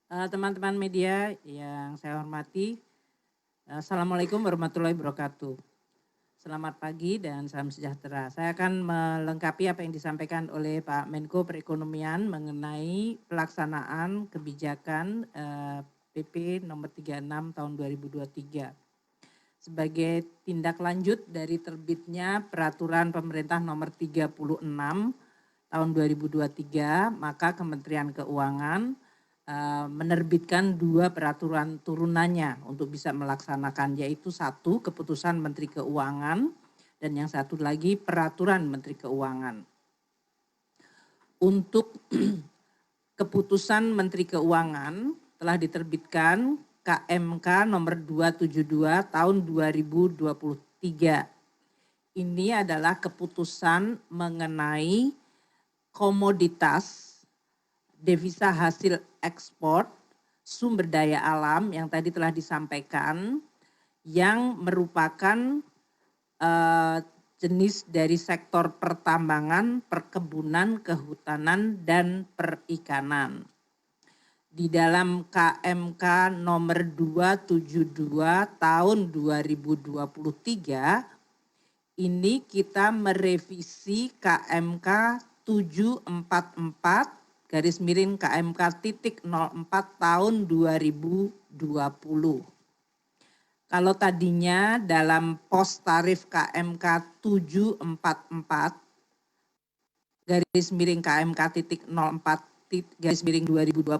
Teman-teman media yang saya hormati, Assalamualaikum warahmatullahi wabarakatuh. Selamat pagi dan salam sejahtera. Saya akan melengkapi apa yang disampaikan oleh Pak Menko Perekonomian mengenai pelaksanaan kebijakan PP nomor 36 tahun 2023. Sebagai tindak lanjut dari terbitnya peraturan pemerintah nomor 36 tahun 2023, maka Kementerian Keuangan menerbitkan 2 peraturan turunannya untuk bisa melaksanakan, yaitu 1 keputusan Menteri Keuangan dan yang satu lagi peraturan Menteri Keuangan. Untuk keputusan Menteri Keuangan telah diterbitkan KMK nomor 272 tahun 2023. Ini adalah keputusan mengenai komoditas devisa hasil ekspor sumber daya alam yang tadi telah disampaikan, yang merupakan jenis dari sektor pertambangan, perkebunan, kehutanan, dan perikanan. Di dalam KMK nomor 272 tahun 2023, ini kita merevisi KMK 744 garis miring KMK titik 04 tahun 2020. Kalau tadinya dalam pos tarif KMK 744 garis miring KMK titik 04 garis miring 2020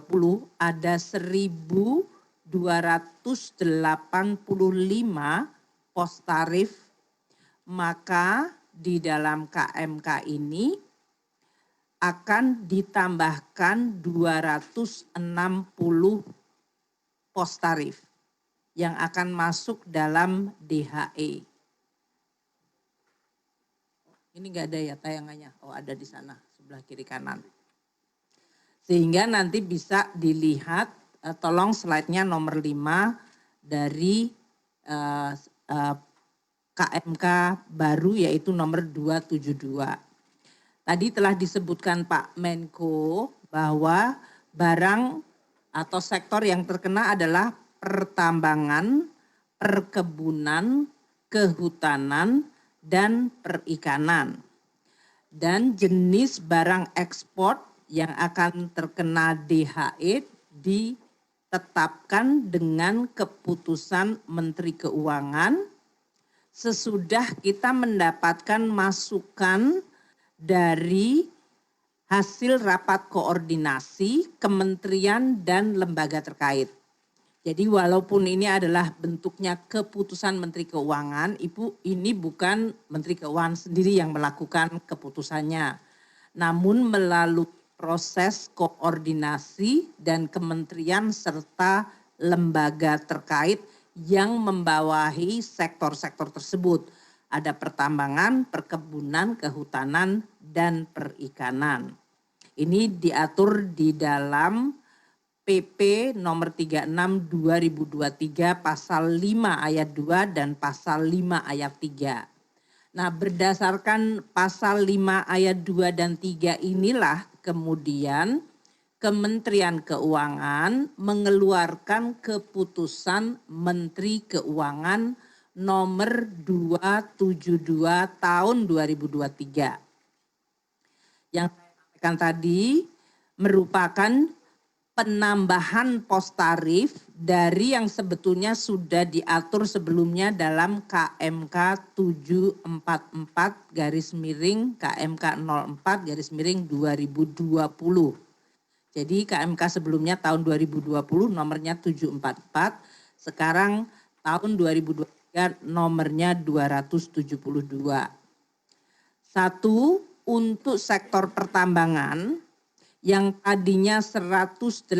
ada 1.285 pos tarif, maka di dalam KMK ini akan ditambahkan 260 pos tarif yang akan masuk dalam DHE. Ini enggak ada ya tayangannya, oh ada di sana sebelah kiri kanan. Sehingga nanti bisa dilihat, tolong slide-nya nomor 5 dari KMK baru yaitu nomor 272. Tadi telah disebutkan Pak Menko bahwa barang atau sektor yang terkena adalah pertambangan, perkebunan, kehutanan, dan perikanan. Dan jenis barang ekspor yang akan terkena DHE ditetapkan dengan keputusan Menteri Keuangan sesudah kita mendapatkan masukan dari hasil rapat koordinasi kementerian dan lembaga terkait. Jadi walaupun ini adalah bentuknya keputusan Menteri Keuangan, ini bukan Menteri Keuangan sendiri yang melakukan keputusannya. Namun melalui proses koordinasi dan kementerian serta lembaga terkait yang membawahi sektor-sektor tersebut. Ada pertambangan, perkebunan, kehutanan, dan perikanan. Ini diatur di dalam PP nomor 36 2023 pasal 5 ayat 2 dan pasal 5 ayat 3. Nah, berdasarkan pasal 5 ayat 2 dan 3 inilah kemudian Kementerian Keuangan mengeluarkan keputusan Menteri Keuangan nomor 272 tahun 2023. Yang saya sampaikan tadi merupakan penambahan pos tarif dari yang sebetulnya sudah diatur sebelumnya dalam KMK 744 garis miring KMK 04 garis miring 2020. Jadi KMK sebelumnya tahun 2020 nomornya 744, sekarang tahun 2023 nomornya 272. Satu, untuk sektor pertambangan yang tadinya 180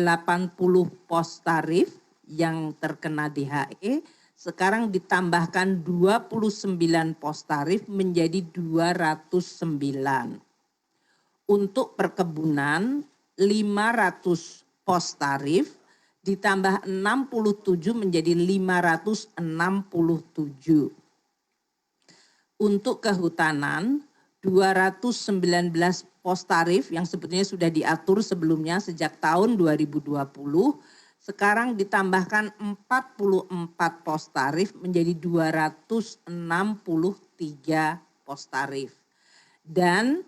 pos tarif yang terkena DHE, sekarang ditambahkan 29 pos tarif menjadi 209. Untuk perkebunan 500 pos tarif ditambah 67 menjadi 567. Untuk kehutanan 219 pos tarif yang sebetulnya sudah diatur sebelumnya sejak tahun 2020 sekarang ditambahkan 44 pos tarif menjadi 263 pos tarif. Dan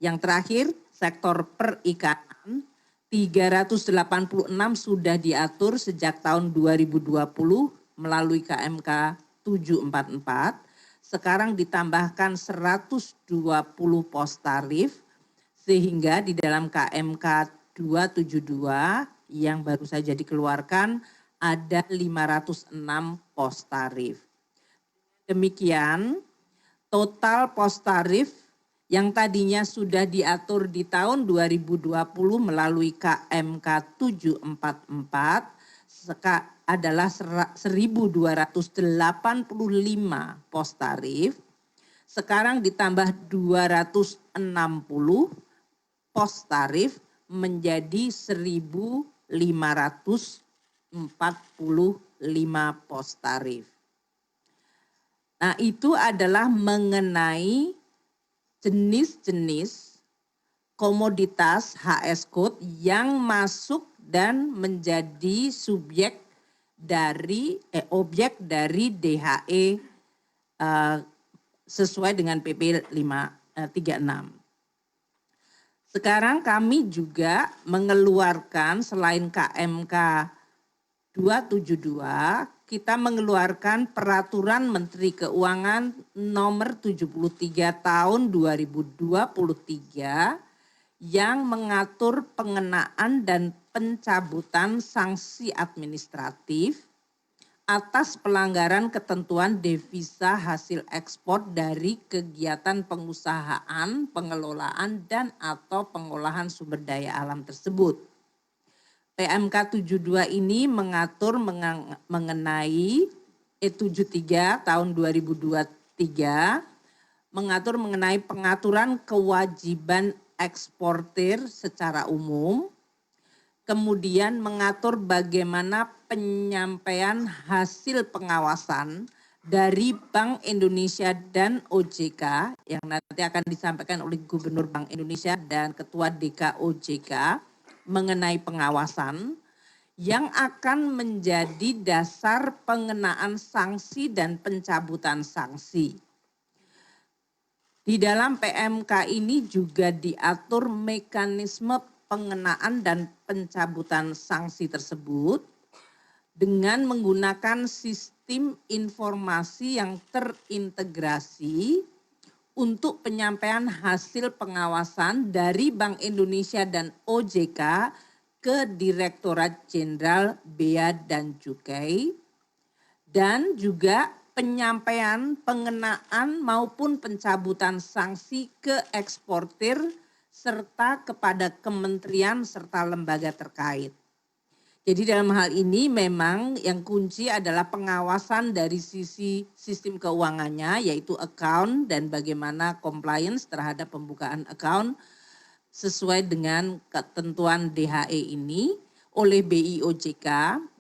yang terakhir sektor perikanan 386 sudah diatur sejak tahun 2020 melalui KMK 744. Sekarang ditambahkan 120 pos tarif sehingga di dalam KMK 272 yang baru saja dikeluarkan ada 506 pos tarif. Demikian total pos tarif yang tadinya sudah diatur di tahun 2020 melalui KMK 744 adalah 1.285 pos tarif. Sekarang ditambah 260 pos tarif menjadi 1.545 pos tarif. Nah, itu adalah mengenai jenis-jenis komoditas HS Code yang masuk dan menjadi subjek dari objek dari DHE sesuai dengan PP 36. Sekarang kami juga mengeluarkan selain KMK 272, kita mengeluarkan Peraturan Menteri Keuangan Nomor 73 Tahun 2023 yang mengatur pengenaan dan pencabutan sanksi administratif atas pelanggaran ketentuan devisa hasil ekspor dari kegiatan pengusahaan, pengelolaan dan atau pengolahan sumber daya alam tersebut. PMK 72 ini mengatur mengenai E73 tahun 2023, mengatur mengenai pengaturan kewajiban eksportir secara umum, kemudian mengatur bagaimana penyampaian hasil pengawasan dari Bank Indonesia dan OJK yang nanti akan disampaikan oleh Gubernur Bank Indonesia dan Ketua DK OJK mengenai pengawasan yang akan menjadi dasar pengenaan sanksi dan pencabutan sanksi. Di dalam PMK ini juga diatur mekanisme pengenaan dan pencabutan sanksi tersebut dengan menggunakan sistem informasi yang terintegrasi untuk penyampaian hasil pengawasan dari Bank Indonesia dan OJK ke Direktorat Jenderal Bea dan Cukai, dan juga penyampaian pengenaan maupun pencabutan sanksi ke eksportir serta kepada kementerian serta lembaga terkait. Jadi dalam hal ini memang yang kunci adalah pengawasan dari sisi sistem keuangannya, yaitu account dan bagaimana compliance terhadap pembukaan account sesuai dengan ketentuan DHE ini oleh BIOJK,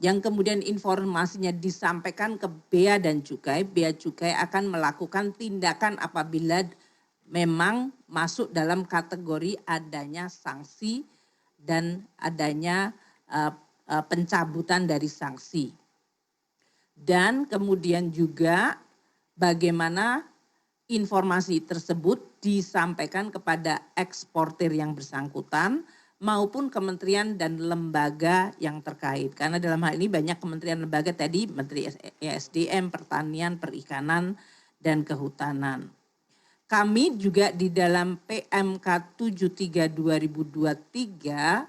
yang kemudian informasinya disampaikan ke Bea dan Cukai. Bea Cukai akan melakukan tindakan apabila memang masuk dalam kategori adanya sanksi dan adanya pencabutan dari sanksi. Dan kemudian juga bagaimana informasi tersebut disampaikan kepada eksportir yang bersangkutan maupun kementerian dan lembaga yang terkait. Karena dalam hal ini banyak kementerian lembaga tadi, Menteri ESDM, Pertanian, Perikanan, dan Kehutanan. Kami juga di dalam PMK 73 2023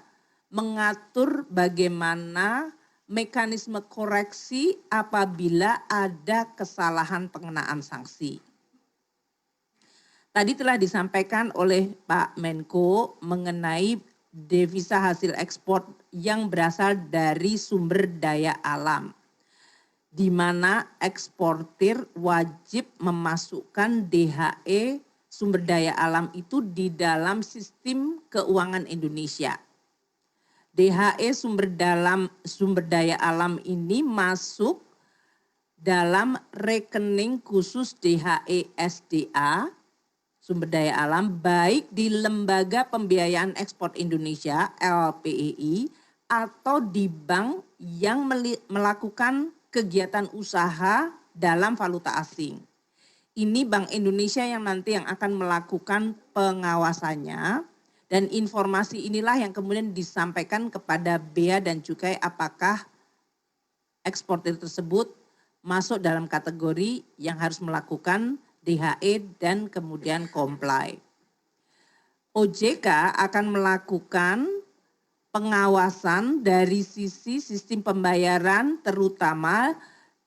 mengatur bagaimana mekanisme koreksi apabila ada kesalahan pengenaan sanksi. Tadi telah disampaikan oleh Pak Menko mengenai devisa hasil ekspor yang berasal dari sumber daya alam, di mana eksportir wajib memasukkan DHE sumber daya alam itu di dalam sistem keuangan Indonesia. DHE sumber daya alam ini masuk dalam rekening khusus DHE SDA sumber daya alam baik di Lembaga Pembiayaan Ekspor Indonesia LPEI atau di bank yang melakukan kegiatan usaha dalam valuta asing. Ini Bank Indonesia yang nanti yang akan melakukan pengawasannya, dan informasi inilah yang kemudian disampaikan kepada Bea dan Cukai apakah eksportir tersebut masuk dalam kategori yang harus melakukan DHE dan kemudian comply. OJK akan melakukan pengawasan dari sisi sistem pembayaran terutama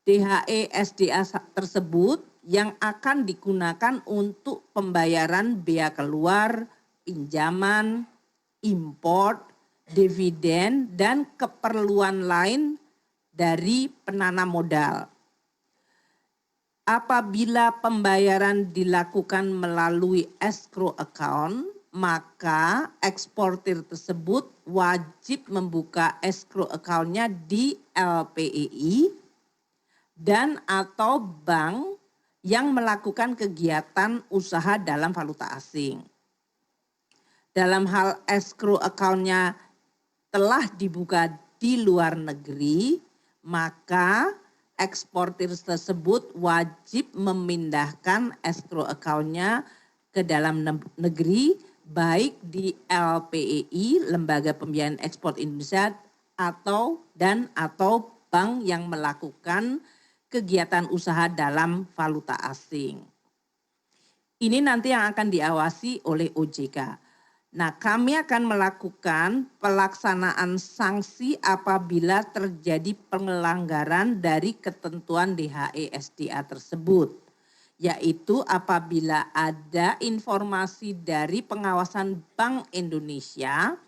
DHE SDA tersebut yang akan digunakan untuk pembayaran bea keluar, pinjaman, import, dividen, dan keperluan lain dari penanam modal. Apabila pembayaran dilakukan melalui escrow account, maka eksportir tersebut wajib membuka escrow account-nya di LPEI dan atau bank yang melakukan kegiatan usaha dalam valuta asing. Dalam hal escrow account-nya telah dibuka di luar negeri, maka eksportir tersebut wajib memindahkan escrow account-nya ke dalam negeri, baik di LPEI, Lembaga Pembiayaan Ekspor Indonesia, atau bank yang melakukan kegiatan usaha dalam valuta asing. Ini nanti yang akan diawasi oleh OJK. Nah, kami akan melakukan pelaksanaan sanksi apabila terjadi pelanggaran dari ketentuan DHE SDA tersebut, yaitu apabila ada informasi dari pengawasan Bank Indonesia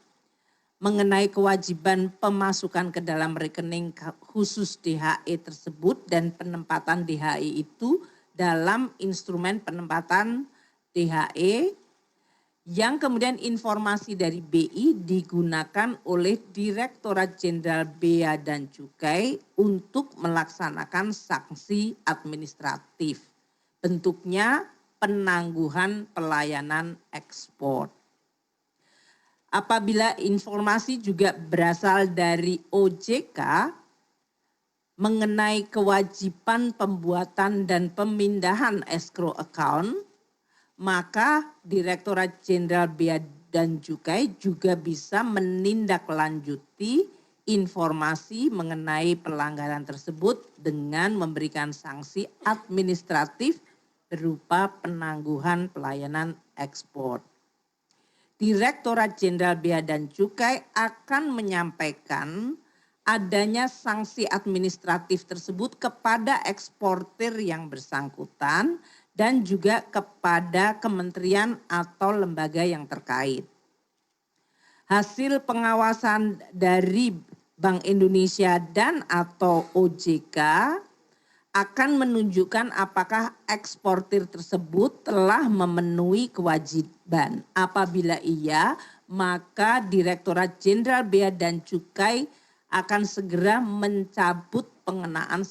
mengenai kewajiban pemasukan ke dalam rekening khusus DHE tersebut dan penempatan DHE itu dalam instrumen penempatan DHE, yang kemudian informasi dari BI digunakan oleh Direktorat Jenderal Bea dan Cukai untuk melaksanakan sanksi administratif. Bentuknya penangguhan pelayanan ekspor. Apabila informasi juga berasal dari OJK mengenai kewajiban pembuatan dan pemindahan escrow account, maka Direktorat Jenderal Bea dan Cukai juga bisa menindaklanjuti informasi mengenai pelanggaran tersebut dengan memberikan sanksi administratif berupa penangguhan pelayanan ekspor. Direktorat Jenderal Bea dan Cukai akan menyampaikan adanya sanksi administratif tersebut kepada eksportir yang bersangkutan dan juga kepada kementerian atau lembaga yang terkait. Hasil pengawasan dari Bank Indonesia dan atau OJK akan menunjukkan apakah eksportir tersebut telah memenuhi kewajiban. Apabila iya, maka Direktorat Jenderal Bea dan Cukai akan segera mencabut pengenaan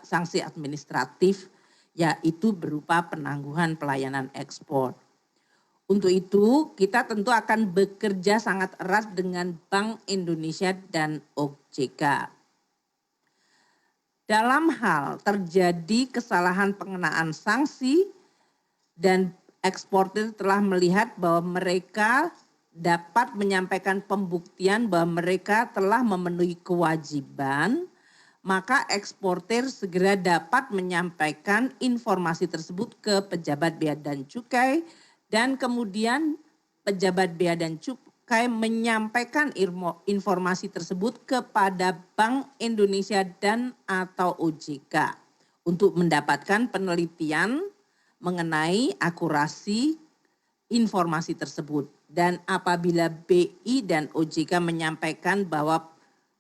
sanksi administratif, yaitu berupa penangguhan pelayanan ekspor. Untuk itu kita tentu akan bekerja sangat erat dengan Bank Indonesia dan OJK. Dalam hal terjadi kesalahan pengenaan sanksi dan eksportir telah melihat bahwa mereka dapat menyampaikan pembuktian bahwa mereka telah memenuhi kewajiban, maka eksportir segera dapat menyampaikan informasi tersebut ke pejabat bea dan cukai, dan kemudian pejabat bea dan cukai menyampaikan informasi tersebut kepada Bank Indonesia dan atau OJK untuk mendapatkan penelitian mengenai akurasi informasi tersebut. Dan apabila BI dan OJK menyampaikan bahwa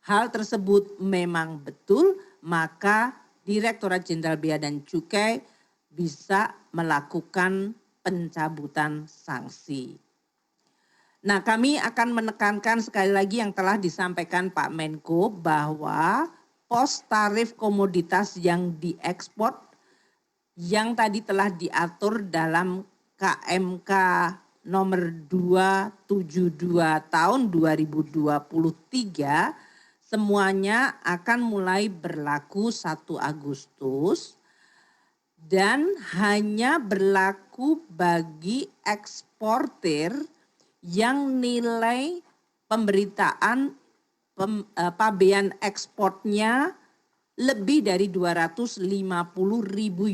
hal tersebut memang betul, maka Direktorat Jenderal Bea dan Cukai bisa melakukan pencabutan sanksi. Nah, kami akan menekankan sekali lagi yang telah disampaikan Pak Menko bahwa pos tarif komoditas yang diekspor yang tadi telah diatur dalam KMK nomor 272 tahun 2023 semuanya akan mulai berlaku 1 Agustus dan hanya berlaku bagi eksportir yang nilai pemberitaan pabean ekspornya lebih dari 250.000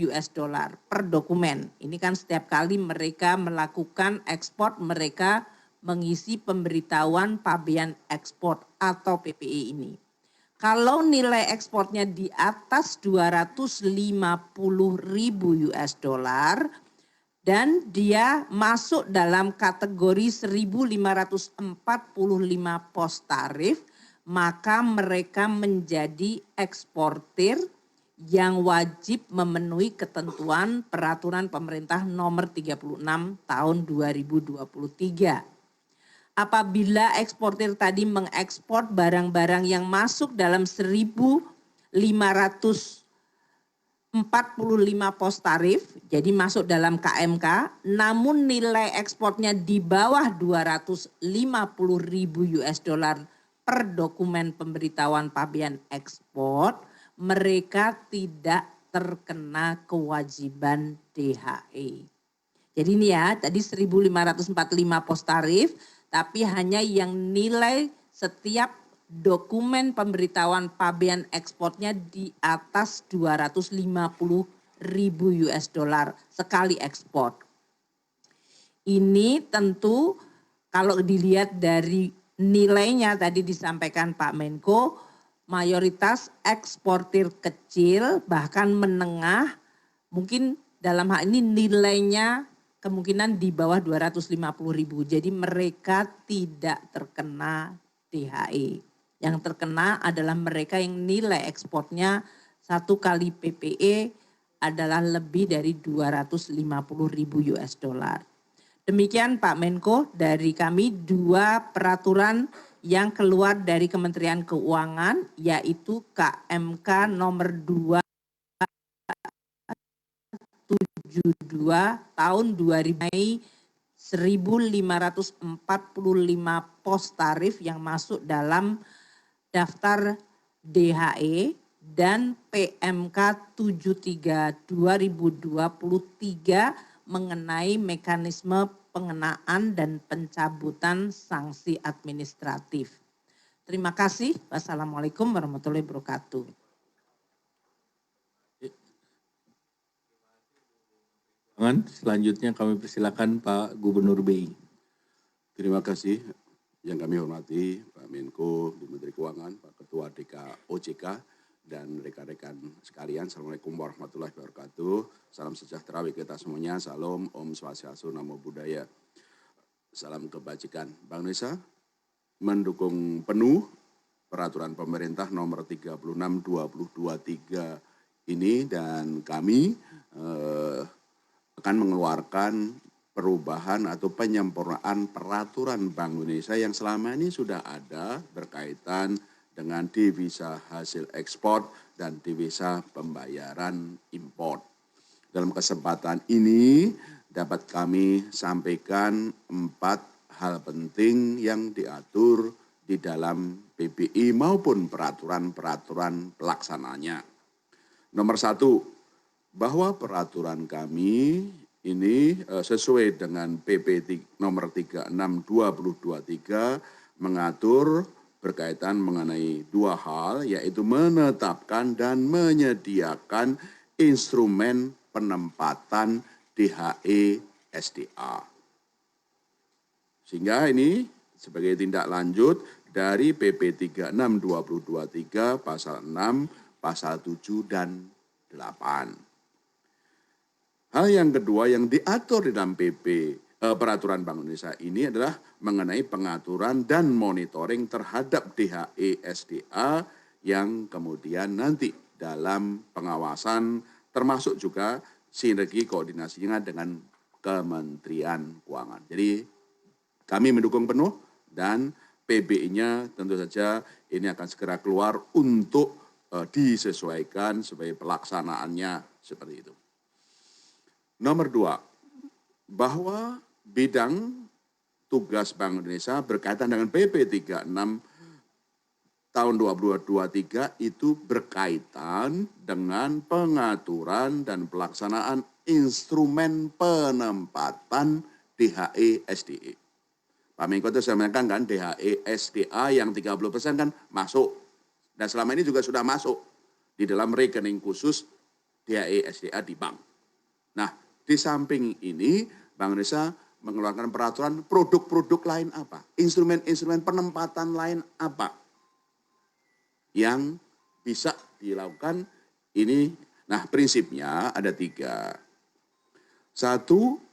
US dollar per dokumen. Ini kan setiap kali mereka melakukan ekspor, mereka mengisi pemberitahuan pabean ekspor atau PPE ini. Kalau nilai ekspornya di atas 250.000 US dollar dan dia masuk dalam kategori 1.545 pos tarif, maka mereka menjadi eksportir yang wajib memenuhi ketentuan peraturan pemerintah nomor 36 tahun 2023. Apabila eksportir tadi mengekspor barang-barang yang masuk dalam 1.545 pos tarif, jadi masuk dalam KMK, namun nilai ekspornya di bawah 250.000 US dollar per dokumen pemberitahuan pabean ekspor, mereka tidak terkena kewajiban DHE. Jadi ini ya, tadi 1.545 pos tarif, tapi hanya yang nilai setiap dokumen pemberitahuan pabean ekspornya di atas 250.000 US dollar sekali ekspor. Ini tentu kalau dilihat dari nilainya tadi disampaikan Pak Menko, mayoritas eksportir kecil bahkan menengah, mungkin dalam hal ini nilainya kemungkinan di bawah 250.000. Jadi mereka tidak terkena DHE. Yang terkena adalah mereka yang nilai ekspornya 1 kali PPE adalah lebih dari 250.000 US dollar. Demikian Pak Menko, dari kami 2 peraturan yang keluar dari Kementerian Keuangan, yaitu KMK nomor 272 tahun 2000, 1.545 pos tarif yang masuk dalam daftar DHE dan PMK 73 2023 mengenai mekanisme pengenaan dan pencabutan sanksi administratif. Terima kasih. Wassalamualaikum warahmatullahi wabarakatuh. Selanjutnya kami persilakan Pak Gubernur BI. Terima kasih yang kami hormati Pak Menko, Bu Menteri Keuangan, Pak Ketua DKOJK, dan rekan-rekan sekalian. Assalamualaikum warahmatullahi wabarakatuh. Salam sejahtera bagi kita semuanya. Salam, Om Swastiastu, Namo Buddhaya. Salam kebajikan. Bank Indonesia mendukung penuh peraturan pemerintah nomor 36/2023 ini, dan kami akan mengeluarkan perubahan atau penyempurnaan peraturan Bank Indonesia yang selama ini sudah ada berkaitan dengan devisa hasil ekspor dan devisa pembayaran impor. Dalam kesempatan ini dapat kami sampaikan 4 hal penting yang diatur di dalam PBI maupun peraturan-peraturan pelaksananya. Nomor 1, bahwa peraturan kami ini sesuai dengan PP nomor 36/2023 mengatur berkaitan mengenai 2 hal, yaitu menetapkan dan menyediakan instrumen penempatan DHE SDA. Sehingga ini sebagai tindak lanjut dari PP 36/2023 pasal 6, pasal 7 dan 8. Hal yang kedua yang diatur di dalam peraturan Bank Indonesia ini adalah mengenai pengaturan dan monitoring terhadap DHE SDA yang kemudian nanti dalam pengawasan termasuk juga sinergi koordinasinya dengan Kementerian Keuangan. Jadi kami mendukung penuh dan PBI-nya tentu saja ini akan segera keluar untuk disesuaikan sebagai pelaksanaannya seperti itu. Nomor 2, bahwa bidang tugas Bank Indonesia berkaitan dengan PP 36 tahun 2023 itu berkaitan dengan pengaturan dan pelaksanaan instrumen penempatan DHE SDE. Pak Menko itu saya menyampaikan kan DHE SDA yang 30% kan masuk. Dan selama ini juga sudah masuk di dalam rekening khusus DHE SDA di bank. Nah, di samping ini Bank Indonesia mengeluarkan peraturan produk-produk lain apa, instrumen-instrumen penempatan lain apa yang bisa dilakukan ini. Nah, prinsipnya ada 3. 1,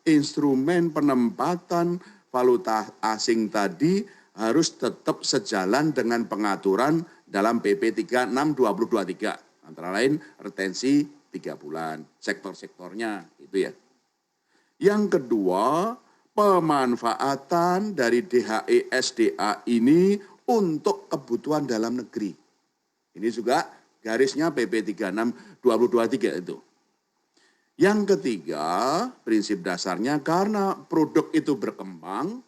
instrumen penempatan valuta asing tadi harus tetap sejalan dengan pengaturan dalam PP 36/2023. Antara lain retensi 3 bulan, sektor-sektornya itu ya. Yang kedua, pemanfaatan dari DHE SDA ini untuk kebutuhan dalam negeri. Ini juga garisnya PP 36/2023 itu. Yang ketiga, prinsip dasarnya karena produk itu berkembang,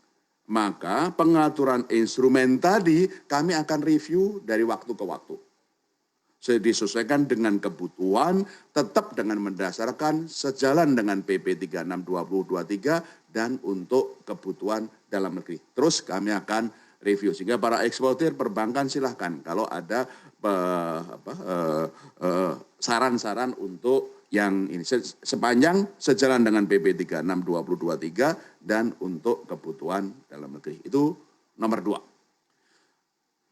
maka pengaturan instrumen tadi kami akan review dari waktu ke waktu. Disesuaikan dengan kebutuhan, tetap dengan mendasarkan sejalan dengan PP 36/2023 dan untuk kebutuhan dalam negeri. Terus kami akan review sehingga para eksportir perbankan silahkan kalau ada saran-saran untuk yang ini sepanjang sejalan dengan PP 36/2023 dan untuk kebutuhan dalam negeri. Itu nomor 2.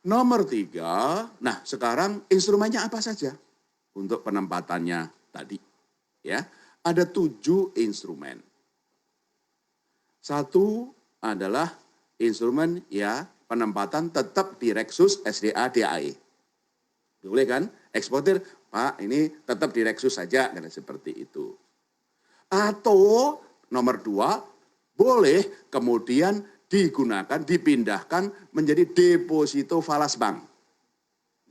Nomor 3, nah sekarang instrumennya apa saja untuk penempatannya tadi. Ya, ada 7 instrumen. 1 adalah instrumen ya penempatan tetap di Reksus SDA DAE. Boleh kan? Eksportir, Pak ini tetap di Reksus saja, karena seperti itu. Atau nomor 2, boleh kemudian digunakan, dipindahkan menjadi deposito falas bank.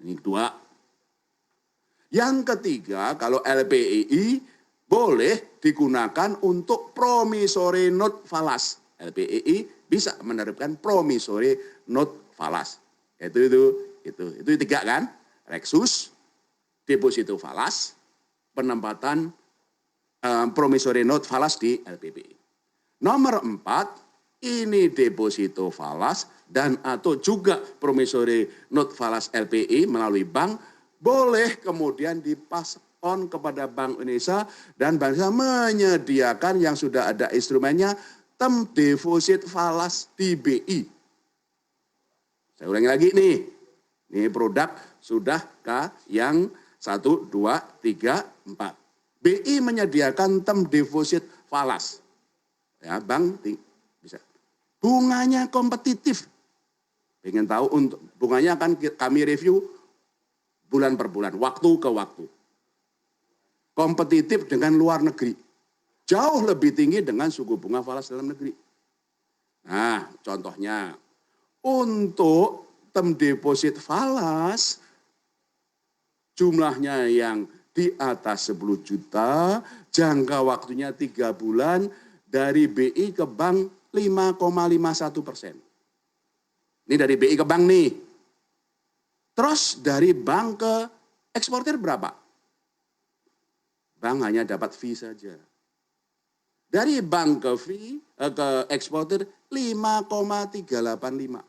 Ini 2. Yang ketiga, kalau LPEI boleh digunakan untuk promissory note falas. LPEI bisa menerbitkan promissory note falas. Itu 3 kan? Reksus, deposito falas, penempatan promissory note falas di LPPI. Nomor 4, ini deposito falas dan atau juga promissory note falas LPI melalui bank boleh kemudian dipass on kepada Bank Indonesia dan Bank Indonesia menyediakan yang sudah ada instrumennya term deposit falas di BI. Saya ulangi lagi nih. Ini produk sudah yang 1, 2, 3, 4. BI menyediakan term deposit falas. Ya, bank bisa. Bunganya kompetitif. Pengen tahu untuk bunganya akan kami review bulan per bulan, waktu ke waktu. Kompetitif dengan luar negeri. Jauh lebih tinggi dengan suku bunga falas dalam negeri. Nah, contohnya untuk term deposit falas jumlahnya yang di atas 10 juta, jangka waktunya 3 bulan, dari BI ke bank 5,51%. Ini dari BI ke bank nih. Terus dari bank ke eksportir berapa? Bank hanya dapat fee saja. Dari bank ke fee ke eksportir 5,385.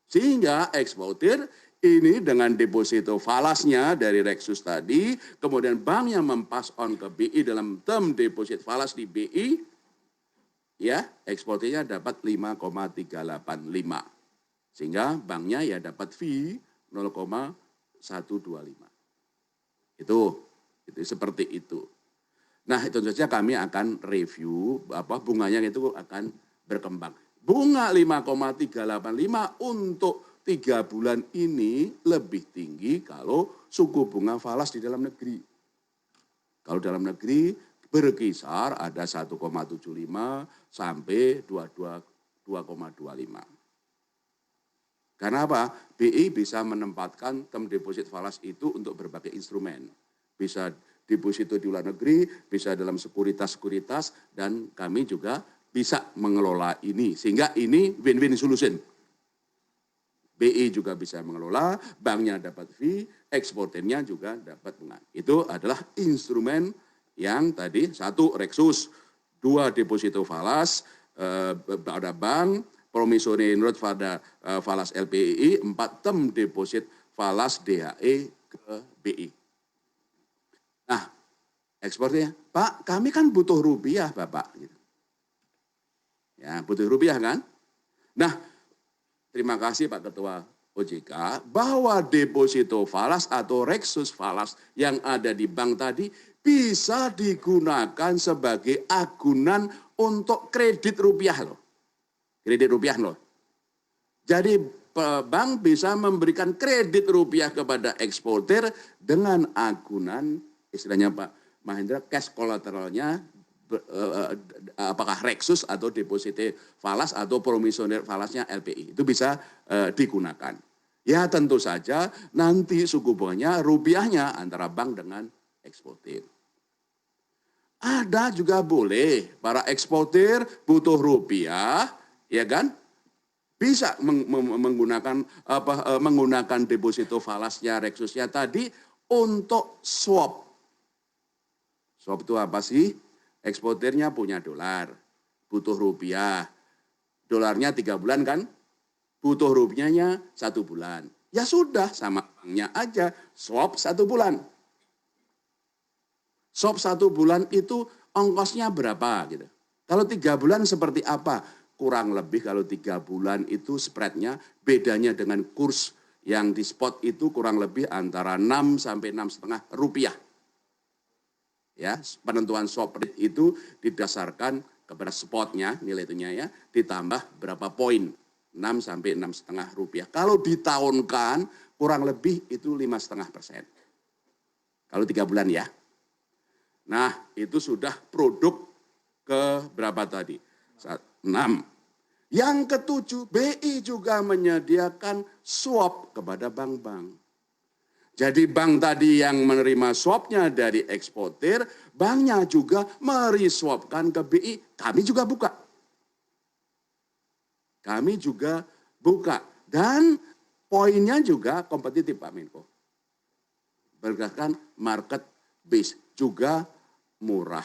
Sehingga eksportir ini dengan deposito falasnya dari Reksus tadi, kemudian bank yang mempas on ke BI dalam term deposit falas di BI, ya eksportirnya dapat 5,385. Sehingga banknya ya dapat fee 0,125. Itu seperti itu. Nah, itu saja kami akan review bunganya itu akan berkembang. Bunga 5,385 untuk 3 bulan ini lebih tinggi kalau suku bunga falas di dalam negeri. Kalau dalam negeri berkisar ada 1,75 sampai 2,25. Karena apa? BI bisa menempatkan term deposit falas itu untuk berbagai instrumen. Bisa deposito di luar negeri, bisa dalam sekuritas-sekuritas, dan kami juga bisa mengelola ini. Sehingga ini win-win solution. BI juga bisa mengelola, banknya dapat fee, eksportirnya juga dapat bunga. Itu adalah instrumen yang tadi, 1 Rexus, 2 deposito falas pada bank, promissory note pada falas LPI, 4 term deposit falas DHE ke BI. Nah, ekspornya, Pak, kami kan butuh rupiah, Bapak. Ya, butuh rupiah kan? Nah, terima kasih Pak Ketua OJK, bahwa deposito falas atau Rexus falas yang ada di bank tadi bisa digunakan sebagai agunan untuk kredit rupiah loh. Kredit rupiah loh. Jadi bank bisa memberikan kredit rupiah kepada eksportir dengan agunan, istilahnya Pak Mahendra, cash collateralnya apakah Rexus atau deposito falas atau promissory falasnya LPI. Itu bisa digunakan. Ya tentu saja nanti suku bunganya rupiahnya antara bank dengan eksportir. Ada juga boleh para eksportir butuh rupiah, ya kan? Bisa menggunakan deposito falasnya Rexusnya tadi untuk swap. Swap itu apa sih? Eksportirnya punya dolar, butuh rupiah. Dolarnya 3 bulan kan? Butuh rupiahnya 1 bulan. Ya sudah, sama banknya aja, swap 1 bulan. Swap 1 bulan itu ongkosnya berapa gitu. Kalau 3 bulan seperti apa? Kurang lebih kalau 3 bulan itu spreadnya bedanya dengan kurs yang di spot itu kurang lebih antara 6 sampai 6,5 rupiah. Ya, penentuan swap rate itu didasarkan kepada spotnya, nilai itunya ya, ditambah berapa poin, 6 sampai 6,5 rupiah. Kalau ditahunkan kurang lebih itu 5,5%. Kalau 3 bulan ya. Nah, itu sudah produk ke berapa tadi? 6. Yang ke-7, BI juga menyediakan swap kepada bank-bank. Jadi bank tadi yang menerima swapnya dari eksportir, banknya juga meriswapkan ke BI. Kami juga buka. Kami juga buka. Dan poinnya juga kompetitif Pak Menko. Berdasarkan market base, juga murah.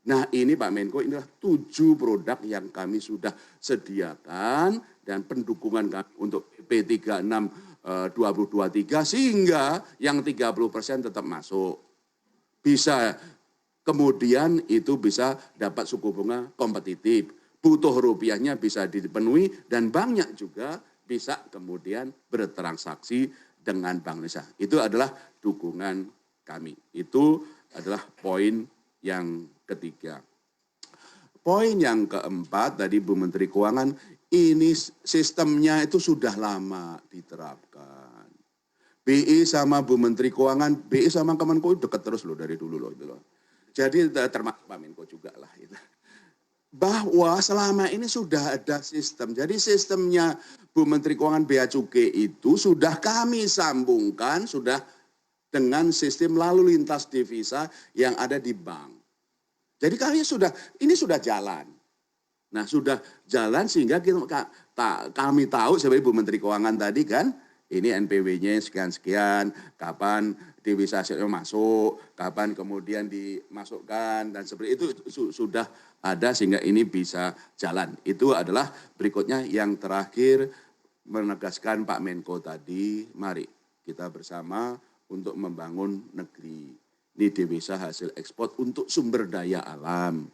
Nah ini Pak Menko, inilah 7 produk yang kami sudah sediakan dan pendukungan kami untuk PP36 2023 sehingga yang 30% tetap masuk. Bisa kemudian itu bisa dapat suku bunga kompetitif. Butuh rupiahnya bisa dipenuhi dan banknya juga bisa kemudian bertransaksi dengan Bank Indonesia. Itu adalah dukungan kami. Itu adalah poin yang ketiga. Poin yang keempat tadi Bu Menteri Keuangan, ini sistemnya itu sudah lama diterapkan. BI sama Bu Menteri Keuangan, BI sama Kemenko dekat terus loh dari dulu loh itu loh. Jadi termasuk Pak Menko juga lah itu. Bahwa selama ini sudah ada sistem. Jadi sistemnya Bu Menteri Keuangan Bea Cukai itu sudah kami sambungkan sudah dengan sistem lalu lintas devisa yang ada di bank. Jadi ini sudah jalan. Nah sudah jalan sehingga kami tahu sebagai Bu Menteri Keuangan tadi kan, ini NPW-nya sekian-sekian, kapan devisa hasilnya masuk, kapan kemudian dimasukkan, dan seperti itu sudah ada sehingga ini bisa jalan. Itu adalah berikutnya yang terakhir menegaskan Pak Menko tadi, mari kita bersama untuk membangun negeri. Ini devisa hasil ekspor untuk sumber daya alam.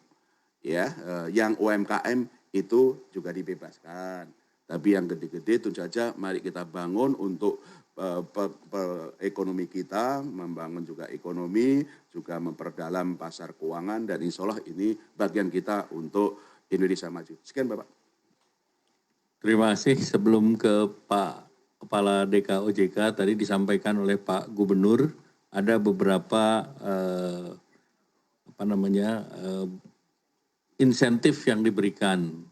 Ya, yang UMKM itu juga dibebaskan. Tapi yang gede-gede tentu saja mari kita bangun untuk ekonomi kita, membangun juga ekonomi, juga memperdalam pasar keuangan, dan insya Allah ini bagian kita untuk Indonesia maju. Sekian Bapak. Terima kasih. Sebelum ke Pak Kepala DKOJK tadi disampaikan oleh Pak Gubernur, ada beberapa insentif yang diberikan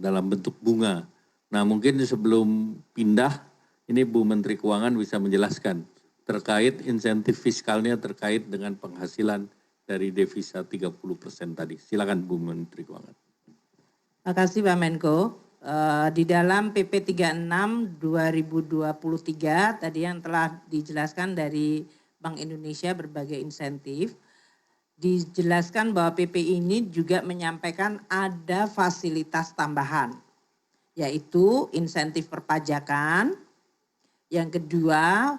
dalam bentuk bunga. Nah mungkin sebelum pindah, ini Bu Menteri Keuangan bisa menjelaskan terkait insentif fiskalnya terkait dengan penghasilan dari devisa 30% tadi. Silakan Bu Menteri Keuangan. Terima kasih Pak Menko. Di dalam PP 36 2023 tadi yang telah dijelaskan dari Bank Indonesia berbagai insentif, dijelaskan bahwa PP ini juga menyampaikan ada fasilitas tambahan, yaitu insentif perpajakan, yang kedua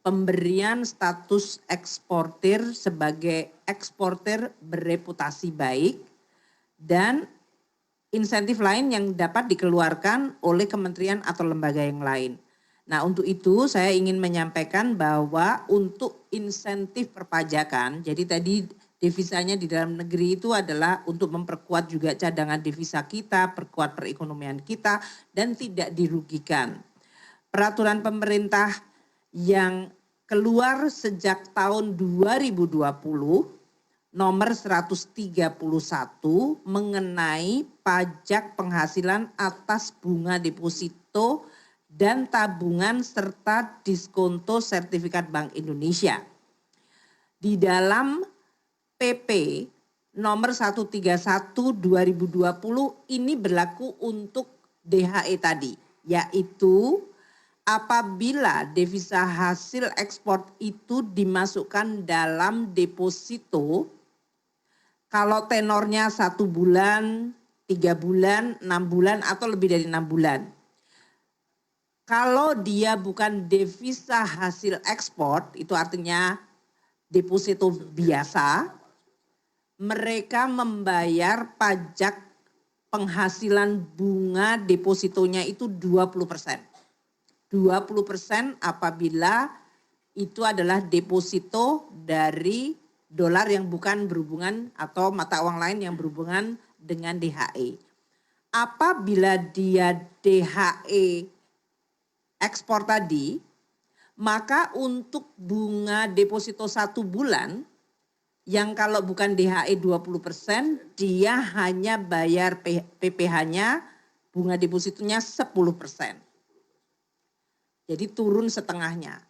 pemberian status eksportir sebagai eksportir bereputasi baik, dan insentif lain yang dapat dikeluarkan oleh kementerian atau lembaga yang lain. Nah, untuk itu saya ingin menyampaikan bahwa untuk insentif perpajakan, jadi tadi devisanya di dalam negeri itu adalah untuk memperkuat juga cadangan devisa kita, perkuat perekonomian kita, dan tidak dirugikan. Peraturan pemerintah yang keluar sejak tahun 2020, nomor 131 mengenai pajak penghasilan atas bunga deposito dan tabungan serta diskonto sertifikat Bank Indonesia. Di dalam PP nomor 131 2020 ini berlaku untuk DHE tadi, yaitu apabila devisa hasil ekspor itu dimasukkan dalam deposito, kalau tenornya 1 bulan, 3 bulan, 6 bulan atau lebih dari 6 bulan. Kalau dia bukan devisa hasil ekspor, itu artinya deposito biasa, mereka membayar pajak penghasilan bunga depositonya itu 20%. 20% apabila itu adalah deposito dari dolar yang bukan berhubungan atau mata uang lain yang berhubungan dengan DHE. Apabila dia DHE ekspor tadi, maka untuk bunga deposito 1 bulan yang kalau bukan DHE 20%, dia hanya bayar PPh-nya bunga depositonya 10%. Jadi turun setengahnya.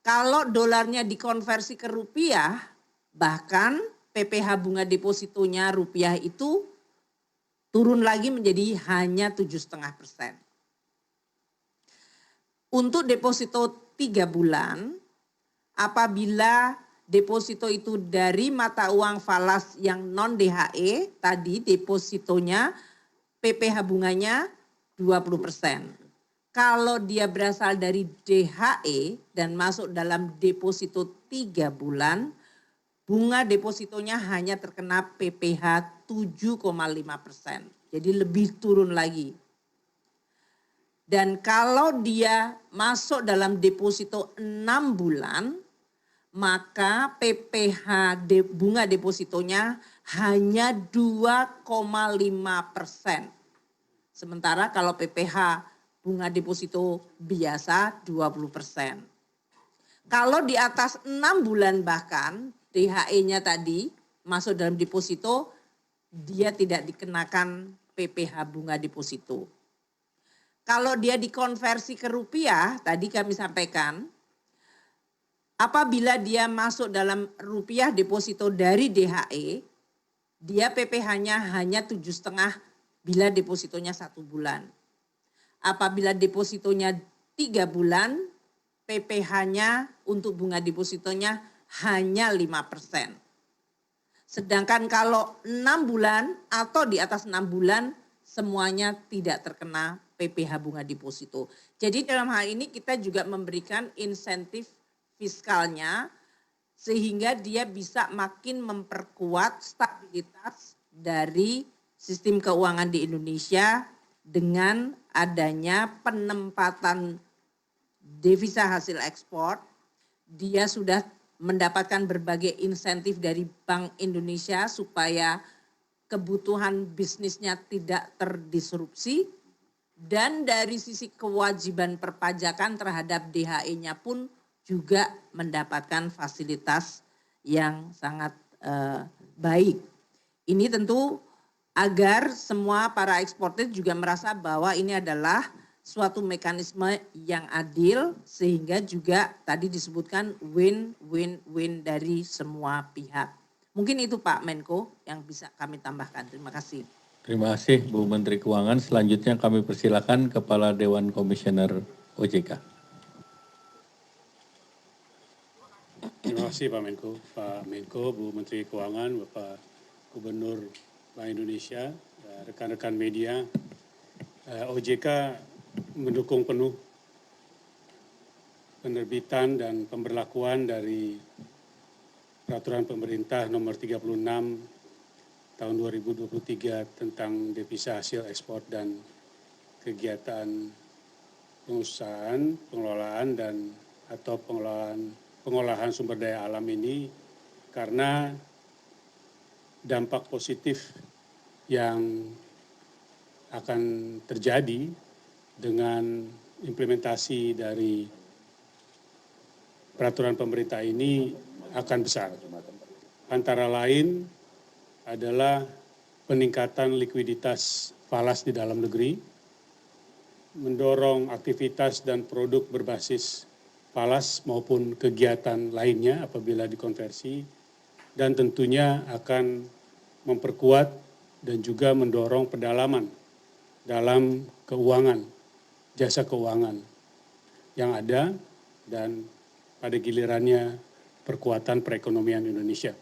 Kalau dolarnya dikonversi ke rupiah, bahkan PPh bunga depositonya rupiah itu turun lagi menjadi hanya 7,5%. Untuk deposito 3 bulan, apabila deposito itu dari mata uang falas yang non DHE, tadi depositonya PPh bunganya 20%. Kalau dia berasal dari DHE dan masuk dalam deposito 3 bulan, bunga depositonya hanya terkena PPh 7,5%. Jadi lebih turun lagi. Dan kalau dia masuk dalam deposito 6 bulan, maka PPh bunga depositonya hanya 2,5%. Sementara kalau PPh bunga deposito biasa 20%. Kalau di atas 6 bulan bahkan DHE-nya tadi masuk dalam deposito, dia tidak dikenakan PPh bunga deposito. Kalau dia dikonversi ke rupiah, tadi kami sampaikan, apabila dia masuk dalam rupiah deposito dari DHE, dia PPh-nya hanya 7,5 bila depositonya 1 bulan. Apabila depositonya 3 bulan, PPh-nya untuk bunga depositonya hanya 5%. Sedangkan kalau 6 bulan atau di atas 6 bulan, semuanya tidak terkena PPh bunga deposito. Jadi dalam hal ini kita juga memberikan insentif fiskalnya sehingga dia bisa makin memperkuat stabilitas dari sistem keuangan di Indonesia dengan adanya penempatan devisa hasil ekspor. Dia sudah mendapatkan berbagai insentif dari Bank Indonesia supaya kebutuhan bisnisnya tidak terdisrupsi. Dan dari sisi kewajiban perpajakan terhadap DHE-nya pun juga mendapatkan fasilitas yang sangat baik. Ini tentu agar semua para eksportir juga merasa bahwa ini adalah suatu mekanisme yang adil sehingga juga tadi disebutkan win-win-win dari semua pihak. Mungkin itu Pak Menko yang bisa kami tambahkan. Terima kasih. Terima kasih Bu Menteri Keuangan. Selanjutnya kami persilakan Kepala Dewan Komisioner OJK. Terima kasih Pak Menko, Bu Menteri Keuangan, Bapak Gubernur Bank Indonesia, rekan-rekan media. OJK mendukung penuh penerbitan dan pemberlakuan dari Peraturan Pemerintah Nomor 36 Tahun 2023 tentang devisa hasil ekspor dan kegiatan pengusahaan, pengelolaan dan atau pengolahan sumber daya alam ini karena dampak positif yang akan terjadi dengan implementasi dari peraturan pemerintah ini akan besar. Antara lain adalah peningkatan likuiditas falas di dalam negeri, mendorong aktivitas dan produk berbasis falas maupun kegiatan lainnya apabila dikonversi, dan tentunya akan memperkuat dan juga mendorong pendalaman dalam keuangan, jasa keuangan yang ada dan pada gilirannya perkuatan perekonomian Indonesia.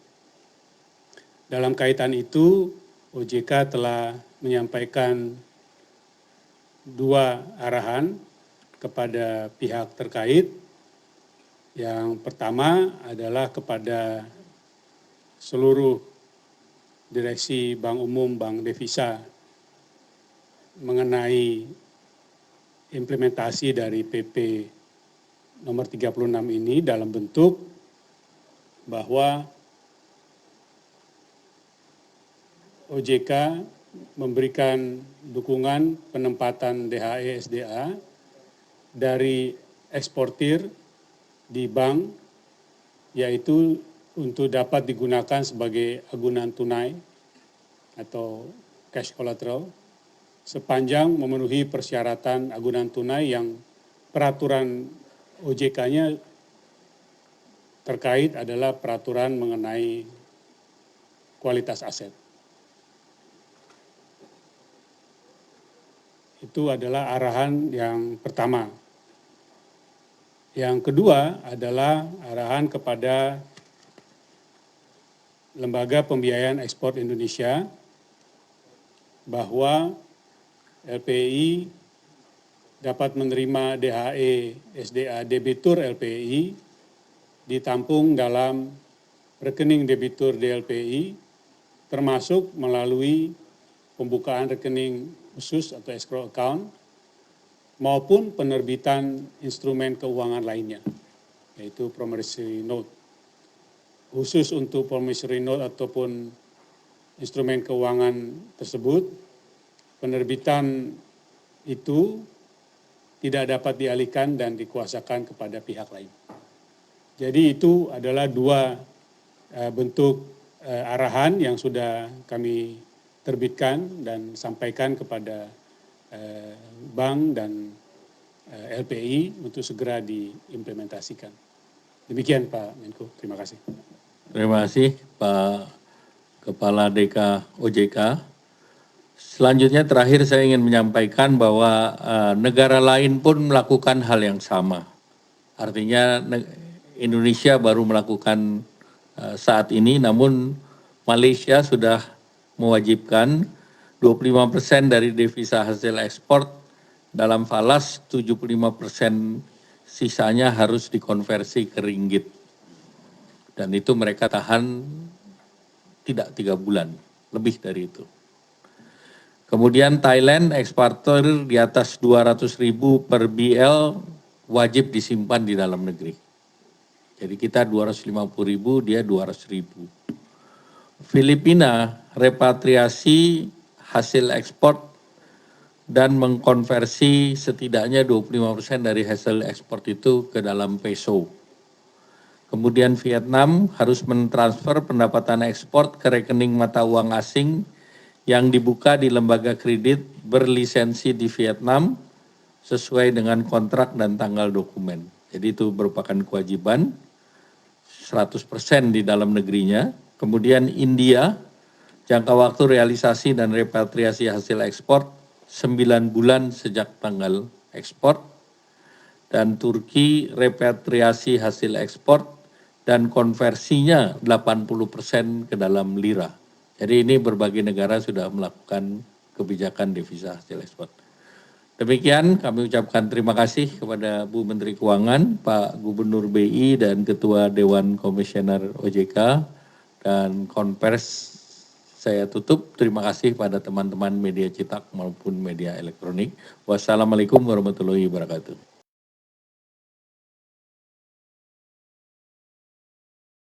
Dalam kaitan itu, OJK telah menyampaikan 2 arahan kepada pihak terkait. Yang pertama adalah kepada seluruh Direksi Bank Umum Bank Devisa mengenai implementasi dari PP nomor 36 ini dalam bentuk bahwa OJK memberikan dukungan penempatan DHE SDA dari eksportir di bank, yaitu untuk dapat digunakan sebagai agunan tunai atau cash collateral sepanjang memenuhi persyaratan agunan tunai yang peraturan OJK-nya terkait adalah peraturan mengenai kualitas aset. Itu adalah arahan yang pertama. Yang kedua adalah arahan kepada Lembaga Pembiayaan Ekspor Indonesia bahwa LPI dapat menerima DHE SDA debitur LPI ditampung dalam rekening debitur DLPI termasuk melalui pembukaan rekening khusus atau escrow account maupun penerbitan instrumen keuangan lainnya, yaitu promissory note. Khusus untuk promissory note ataupun instrumen keuangan tersebut, penerbitan itu tidak dapat dialihkan dan dikuasakan kepada pihak lain. Jadi itu adalah 2 bentuk arahan yang sudah kami terbitkan dan sampaikan kepada bank dan LPI untuk segera diimplementasikan. Demikian Pak Menko, terima kasih. Terima kasih Pak Kepala DK OJK. Selanjutnya terakhir saya ingin menyampaikan bahwa negara lain pun melakukan hal yang sama. Artinya Indonesia baru melakukan saat ini, namun Malaysia sudah mewajibkan 25% dari devisa hasil ekspor dalam falas, 75% sisanya harus dikonversi ke ringgit. Dan itu mereka tahan tidak 3 bulan, lebih dari itu. Kemudian Thailand eksportir di atas 200.000 per BL wajib disimpan di dalam negeri. Jadi kita 250.000, dia 200.000. Filipina repatriasi hasil ekspor dan mengkonversi setidaknya 25% dari hasil ekspor itu ke dalam peso. Kemudian Vietnam harus mentransfer pendapatan ekspor ke rekening mata uang asing yang dibuka di lembaga kredit berlisensi di Vietnam sesuai dengan kontrak dan tanggal dokumen. Jadi itu merupakan kewajiban 100% di dalam negerinya. Kemudian India, jangka waktu realisasi dan repatriasi hasil ekspor 9 bulan sejak tanggal ekspor. Dan Turki repatriasi hasil ekspor dan konversinya 80% ke dalam lira. Jadi ini berbagai negara sudah melakukan kebijakan devisa hasil ekspor. Demikian kami ucapkan terima kasih kepada Bu Menteri Keuangan, Pak Gubernur BI dan Ketua Dewan Komisioner OJK, dan konvers saya tutup. Terima kasih pada teman-teman media cetak maupun media elektronik. Wassalamualaikum warahmatullahi wabarakatuh.